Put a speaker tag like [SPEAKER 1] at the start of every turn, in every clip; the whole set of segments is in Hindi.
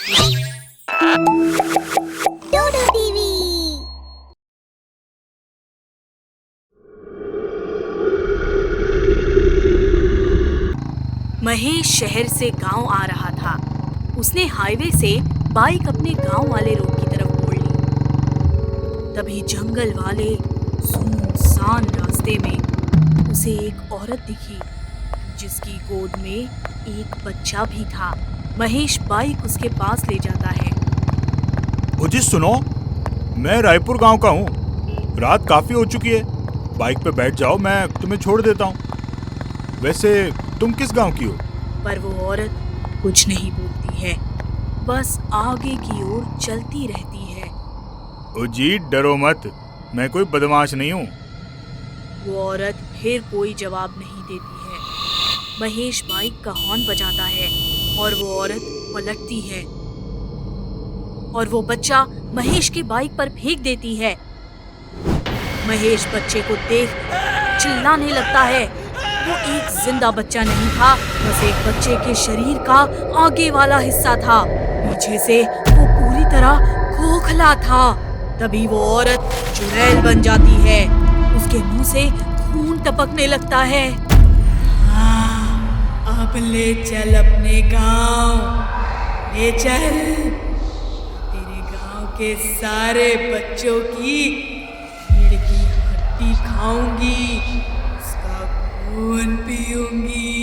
[SPEAKER 1] डोडो टीवी।
[SPEAKER 2] महेश शहर से गांव आ रहा था। उसने हाईवे से बाइक अपने गांव वाले रोड की तरफ मोड़ ली। तभी जंगल वाले सुनसान रास्ते में उसे एक औरत दिखी जिसकी गोद में एक बच्चा भी था। महेश बाइक उसके पास ले जाता है।
[SPEAKER 3] जी सुनो, मैं रायपुर गांव का हूँ। रात काफी हो चुकी है, बाइक पे बैठ जाओ, मैं तुम्हें छोड़ देता हूँ। वैसे तुम किस गांव की हो?
[SPEAKER 2] पर वो औरत कुछ नहीं बोलती है, बस आगे की ओर चलती रहती है।
[SPEAKER 3] ओ जी डरो मत, मैं कोई बदमाश नहीं हूँ।
[SPEAKER 2] वो औरत फिर कोई जवाब नहीं देती है। महेश बाइक का हॉर्न बजाता है और वो औरत पलटती है और वो बच्चा महेश की बाइक पर फेंक देती है। महेश बच्चे को देख चिल्लाने लगता है। वो एक जिंदा बच्चा नहीं था, बस एक बच्चे के शरीर का आगे वाला हिस्सा था। पीछे से वो पूरी तरह खोखला था। तभी वो औरत चुड़ैल बन जाती है। उसके मुंह से खून टपकने लगता है। अब ले चल अपने गांव, ले चल। तेरे गांव के सारे बच्चों की रीढ़ की हड्डी खाऊंगी, उसका खून पीऊंगी।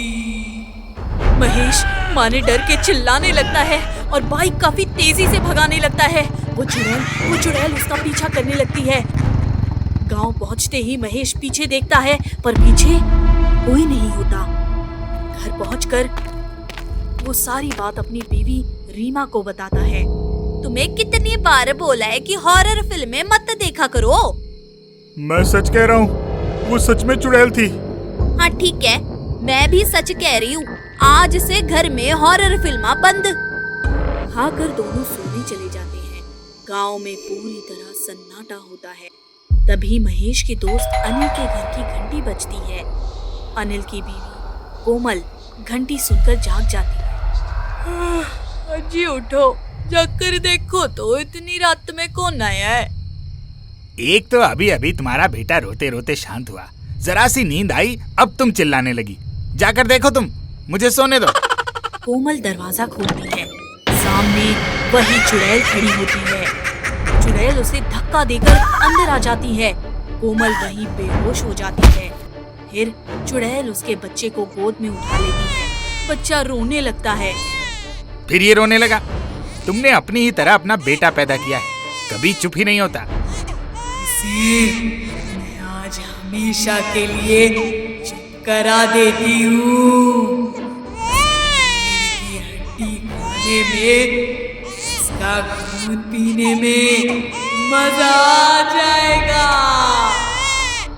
[SPEAKER 2] महेश माने डर के चिल्लाने लगता है और बाइक काफी तेजी से भगाने लगता है। वो चुड़ैल उसका पीछा करने लगती है। गांव पहुंचते ही महेश पीछे देखता है, पर पीछे कोई नहीं होता। घर पहुंचकर वो सारी बात अपनी बीवी रीमा को बताता है। तुम्हें कितनी बार बोला है कि हॉरर फिल्में मत देखा करो।
[SPEAKER 3] मैं सच कह रहा हूँ, वो सच में चुड़ैल थी।
[SPEAKER 4] हाँ ठीक है, मैं भी सच कह रही हूँ। आज से घर में हॉरर फिल्म बंद।
[SPEAKER 2] खाकर दोनों सोने चले जाते हैं। गांव में पूरी तरह सन्नाटा होता है। तभी महेश के दोस्त अनिल के घर की घंटी बजती है। अनिल की बीवी कोमल घंटी सुनकर जाग जाती है। अजी उठो, जाकर देखो तो इतनी रात में कौन आया है।
[SPEAKER 5] एक तो अभी अभी तुम्हारा बेटा रोते रोते शांत हुआ, जरा सी नींद आई, अब तुम चिल्लाने लगी। जाकर देखो तुम, मुझे सोने दो।
[SPEAKER 2] कोमल दरवाजा खोलती है। सामने वही चुड़ैल खड़ी होती है। चुड़ैल उसे धक्का देकर अंदर आ जाती है। कोमल वहीं बेहोश हो जाती है। फिर चुड़ैल उसके बच्चे को गोद में उठा लेती है। बच्चा रोने लगता है।
[SPEAKER 5] फिर ये रोने लगा। तुमने अपनी ही तरह अपना बेटा पैदा किया है, कभी चुप ही नहीं होता।
[SPEAKER 2] इसे मैं आज हमेशा के लिए चुप करा देती हूँ। हड्डी खाने में, इसका खून पीने में मजा आ जाएगा।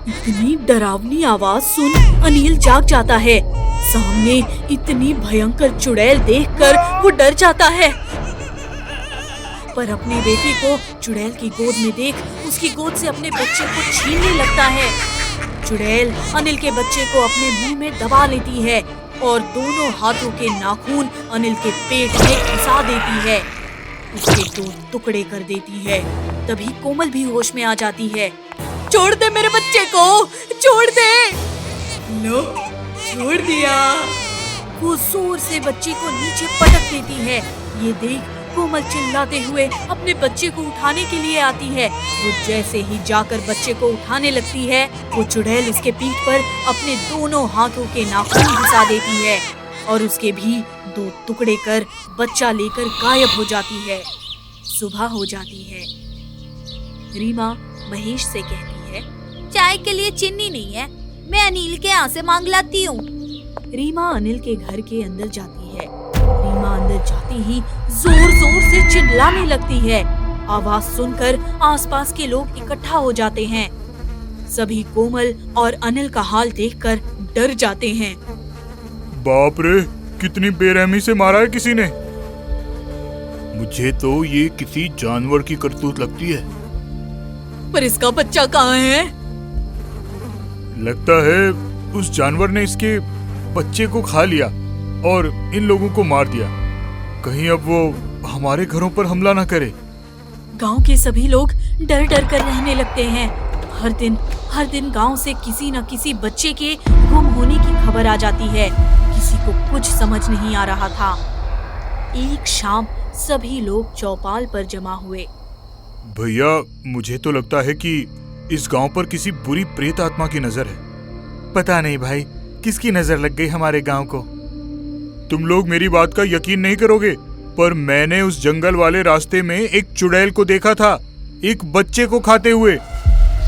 [SPEAKER 2] इतनी डरावनी आवाज सुन अनिल जाग जाता है। सामने इतनी भयंकर चुड़ैल देखकर वो डर जाता है, पर अपनी बेटी को चुड़ैल की गोद में देख उसकी गोद से अपने बच्चे को छीनने लगता है। चुड़ैल अनिल के बच्चे को अपने मुंह में दबा लेती है और दोनों हाथों के नाखून अनिल के पेट में घुसा देती है। उसके दो टुकड़े कर देती है। तभी कोमल भी होश में आ जाती है। छोड़ दे मेरे बच्चे को, छोड़ दे। लो, छोड़ दिया। वो जोर से बच्चे को नीचे पटक देती है। ये देख कोमल चिल्लाते हुए अपने बच्चे को उठाने के लिए आती है। वो जैसे ही जाकर बच्चे को उठाने लगती है, वो चुड़ैल उसके पीठ पर अपने दोनों हाथों के नाखून घुसा देती है और उसके भी दो टुकड़े कर बच्चा लेकर गायब हो जाती है। सुबह हो जाती है। रीमा महेश से कहती है,
[SPEAKER 4] चाय के लिए चीनी नहीं है, मैं अनिल के यहाँ से मांग लाती हूँ।
[SPEAKER 2] रीमा अनिल के घर के अंदर जाती है। रीमा अंदर जाते ही जोर जोर से चिल्लाने लगती है। आवाज सुनकर आसपास के लोग इकट्ठा हो जाते हैं। सभी कोमल और अनिल का हाल देखकर डर जाते हैं।
[SPEAKER 3] बाप रे, कितनी बेरहमी से मारा है किसी ने। मुझे तो ये किसी जानवर की करतूत लगती है।
[SPEAKER 2] पर इसका बच्चा कहाँ है?
[SPEAKER 3] लगता है उस जानवर ने इसके बच्चे को खा लिया और इन लोगों को मार दिया। कहीं अब वो हमारे घरों पर हमला ना करे।
[SPEAKER 2] गांव के सभी लोग डर डर कर रहने लगते हैं। हर दिन गांव से किसी न किसी बच्चे के गुम होने की खबर आ जाती है। किसी को कुछ समझ नहीं आ रहा था। एक शाम सभी लोग चौपाल पर जमा हुए।
[SPEAKER 3] भैया, मुझे तो लगता है कि इस गांव पर किसी बुरी प्रेत आत्मा की नजर है।
[SPEAKER 5] पता नहीं भाई, किसकी नजर लग गई हमारे गांव को।
[SPEAKER 3] तुम लोग मेरी बात का यकीन नहीं करोगे, पर मैंने उस जंगल वाले रास्ते में एक चुड़ैल को देखा था, एक बच्चे को खाते हुए।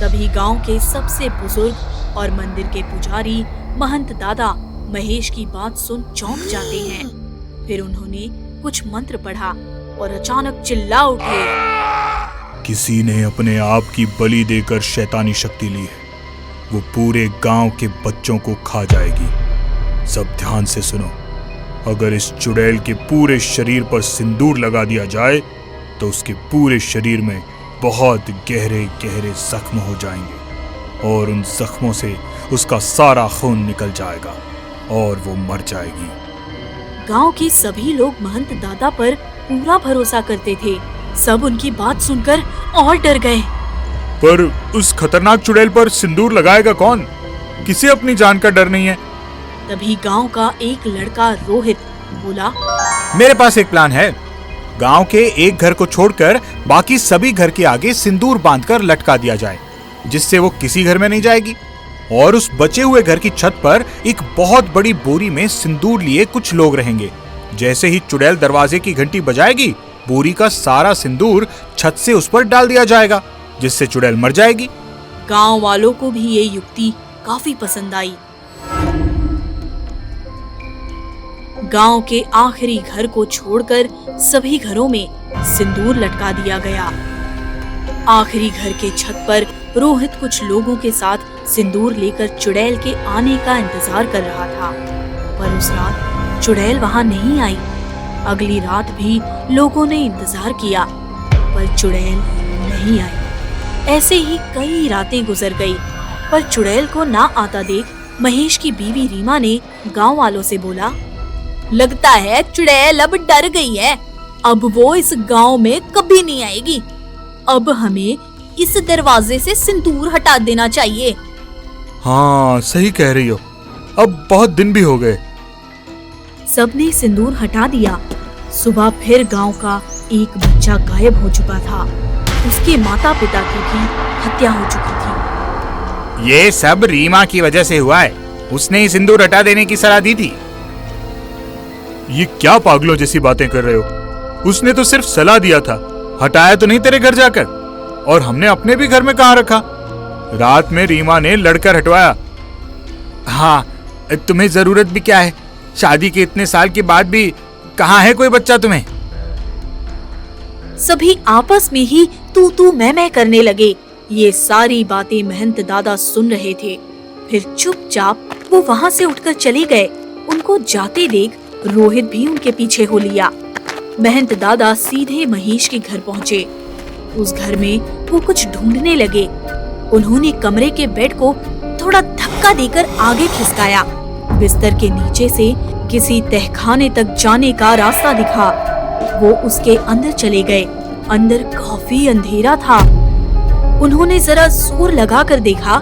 [SPEAKER 2] तभी गांव के सबसे बुजुर्ग और मंदिर के पुजारी महंत दादा महेश की बात सुन चौंक जाते हैं। फिर उन्होंने कुछ मंत्र पढ़ा और अचानक चिल्ला उठे,
[SPEAKER 3] किसी ने अपने आप की बलि देकर शैतानी शक्ति ली है। वो पूरे गांव के बच्चों को खा जाएगी। सब ध्यान से सुनो, अगर इस चुड़ैल के पूरे शरीर पर सिंदूर लगा दिया जाए तो उसके पूरे शरीर में बहुत गहरे गहरे जख्म हो जाएंगे और उन जख्मों से उसका सारा खून निकल जाएगा और वो मर जाएगी।
[SPEAKER 2] गांव के सभी लोग महंत दादा पर पूरा भरोसा करते थे। सब उनकी बात सुनकर और डर गए।
[SPEAKER 3] पर उस खतरनाक चुड़ैल पर सिंदूर लगाएगा कौन? किसे अपनी जान का डर नहीं है।
[SPEAKER 2] तभी गांव का एक लड़का रोहित बोला,
[SPEAKER 5] मेरे पास एक प्लान है। गांव के एक घर को छोड़कर बाकी सभी घर के आगे सिंदूर बांधकर लटका दिया जाए, जिससे वो किसी घर में नहीं जाएगी। और उस बचे हुए घर की छत पर एक बहुत बड़ी बोरी में सिंदूर लिए कुछ लोग रहेंगे। जैसे ही चुड़ैल दरवाजे की घंटी बजाएगी, बोरी का सारा सिंदूर छत से उस पर डाल दिया जाएगा, जिससे चुड़ैल मर जाएगी।
[SPEAKER 2] गांव वालों को भी ये युक्ति काफी पसंद आई। गांव के आखिरी घर को छोड़कर सभी घरों में सिंदूर लटका दिया गया। आखिरी घर के छत पर रोहित कुछ लोगों के साथ सिंदूर लेकर चुड़ैल के आने का इंतजार कर रहा था, पर उस रात चुड़ैल वहां नहीं आई। अगली रात भी लोगों ने इंतजार किया, पर चुड़ैल नहीं आई। ऐसे ही कई रातें गुजर गई, पर चुड़ैल को ना आता देख महेश की बीवी रीमा ने गांव वालों से बोला,
[SPEAKER 4] लगता है चुड़ैल अब डर गई है। अब वो इस गांव में कभी नहीं आएगी। अब हमें इस दरवाजे से सिंदूर हटा देना चाहिए।
[SPEAKER 3] हाँ, सही कह रही हो। अब बहुत दिन भी हो गए।
[SPEAKER 2] सबने सिंदूर हटा दिया। सुबह फिर गांव का एक बच्चा गायब हो चुका था। उसके माता पिता की भी हत्या हो चुकी थी।
[SPEAKER 5] ये सब रीमा की वजह से हुआ है। उसने ही सिंदूर हटा देने की सलाह दी थी।
[SPEAKER 3] ये क्या पागलों जैसी बातें कर रहे हो? उसने तो सिर्फ सलाह दिया था, हटाया तो नहीं तेरे घर जाकर। और हमने अपने भी घर में कहाँ रखा? रात में रीमा ने लड़कर हटवाया।
[SPEAKER 5] हाँ, तुम्हें जरूरत भी क्या है? शादी के इतने साल के बाद भी कहाँ है कोई बच्चा तुम्हें?
[SPEAKER 2] सभी आपस में ही तू मैं करने लगे। ये सारी बातें महंत दादा सुन रहे थे। फिर चुपचाप वो वहाँ से उठकर चले गए। उनको जाते देख रोहित भी उनके पीछे हो लिया। महंत दादा सीधे महेश के घर पहुँचे। उस घर में वो कुछ ढूंढने लगे। उन्होंने कमरे के बेड को थोड़ा धक्का देकर आगे खिसकाया। बिस्तर के नीचे से किसी तहखाने तक जाने का रास्ता दिखा। वो उसके अंदर चले गए। अंदर काफी अंधेरा था। उन्होंने जरा जोर लगाकर देखा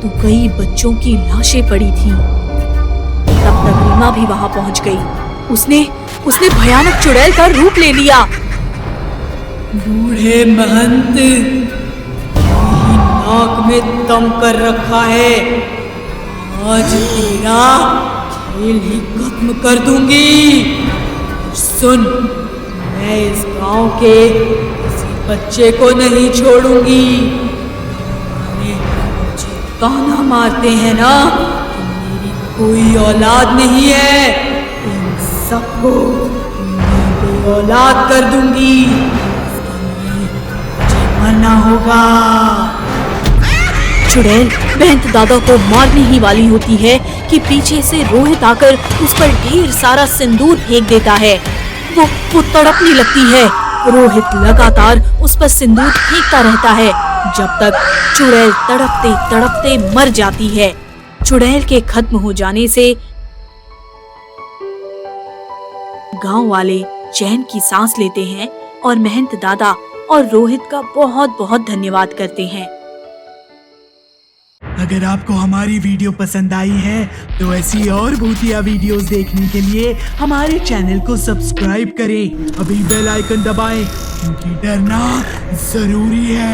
[SPEAKER 2] तो कई बच्चों की लाशें पड़ी थी। तब तक रीमा भी वहां पहुंच गई। उसने भयानक चुड़ैल का रूप ले लिया। बूढ़े महंत, नाक में दम कर रखा है। आज तेरा खेल ही खत्म कर दूंगी। सुन, मैं इस गांव के किसी बच्चे को नहीं छोड़ूंगी। मुझे ताना मारते हैं ना कि मेरी कोई औलाद नहीं है। इन सबको मैं बेऔलाद कर दूंगी। इसके लिए मुझे मरना होगा। चुड़ैल महंत दादा को मारने ही वाली होती है कि पीछे से रोहित आकर उस पर ढेर सारा सिंदूर फेंक देता है। वो तड़पने लगती है। रोहित लगातार उस पर सिंदूर फेंकता रहता है जब तक चुड़ैल तड़पते तड़पते मर जाती है। चुड़ैल के खत्म हो जाने से गांव वाले चैन की सांस लेते हैं और महंत दादा और रोहित का बहुत बहुत धन्यवाद करते हैं।
[SPEAKER 6] अगर आपको हमारी वीडियो पसंद आई है तो ऐसी और भूतिया वीडियोस देखने के लिए हमारे चैनल को सब्सक्राइब करें। अभी बेल आइकन दबाएं क्योंकि डरना जरूरी है।